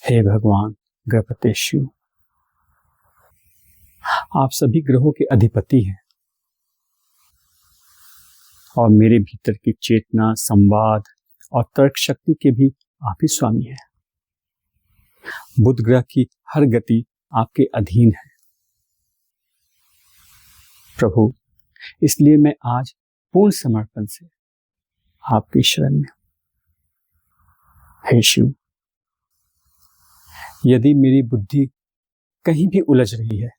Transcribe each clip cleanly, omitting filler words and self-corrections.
हे भगवान गृहपते शिव, आप सभी ग्रहों के अधिपति हैं और मेरे भीतर की चेतना, संवाद और तर्क शक्ति के भी आप ही स्वामी हैं। बुध ग्रह की हर गति आपके अधीन है प्रभु, इसलिए मैं आज पूर्ण समर्पण से आपकी शरण में हूं। हे शिव, यदि मेरी बुद्धि कहीं भी उलझ रही है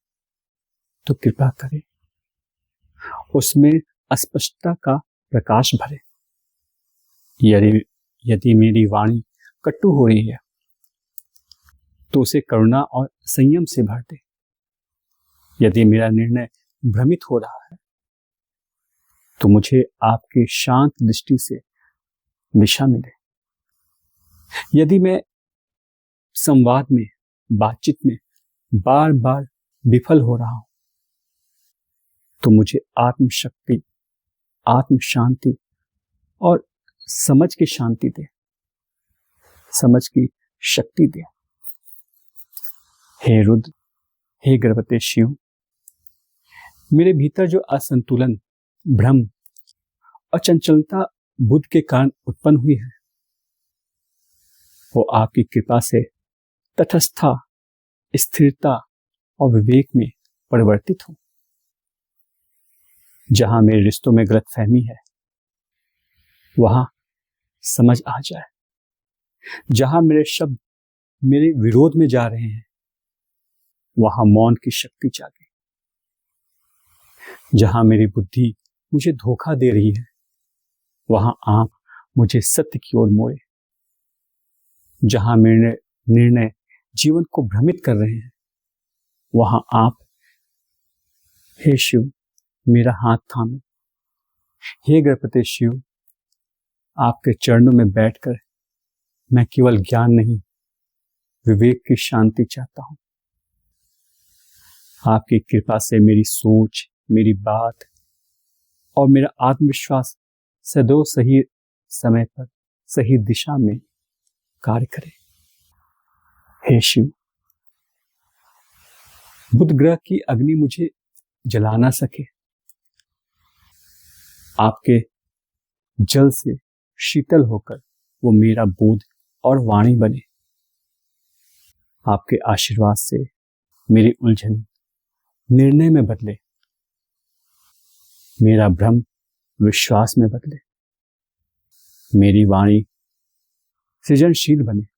तो कृपा करें उसमें अस्पष्टता का प्रकाश भरे। यदि मेरी वाणी कटु हो रही है तो उसे करुणा और संयम से भर दे। यदि मेरा निर्णय भ्रमित हो रहा है तो मुझे आपके शांत दृष्टि से दिशा मिले। यदि मैं संवाद में, बातचीत में बार बार विफल हो रहा हूं तो मुझे आत्मशक्ति, आत्म शांति और समझ की शांति दे, समझ की शक्ति दे। हे रुद्र, हे गृहपते शिव, मेरे भीतर जो असंतुलन, भ्रम और चंचलता बुध के कारण उत्पन्न हुई है वो आपकी कृपा से तटस्थता, स्थिरता और विवेक में परिवर्तित हो। जहां मेरे रिश्तों में गलतफहमी है वहां समझ आ जाए। जहां मेरे शब्द मेरे विरोध में जा रहे हैं वहां मौन की शक्ति जागे। जहां मेरी बुद्धि मुझे धोखा दे रही है वहां आप मुझे सत्य की ओर मोड़े। जहां मेरे निर्णय जीवन को भ्रमित कर रहे हैं वहां आप, हे शिव, मेरा हाथ थामे। हे गृहपते शिव, आपके चरणों में बैठकर मैं केवल ज्ञान नहीं, विवेक की शांति चाहता हूं। आपकी कृपा से मेरी सोच, मेरी बात और मेरा आत्मविश्वास सदैव सही समय पर, सही दिशा में कार्य करे। हे शिव, बुध ग्रह की अग्नि मुझे जला ना सके। आपके जल से शीतल होकर वो मेरा बोध और वाणी बने। आपके आशीर्वाद से मेरी उलझन निर्णय में बदले, मेरा भ्रम विश्वास में बदले, मेरी वाणी सृजनशील बने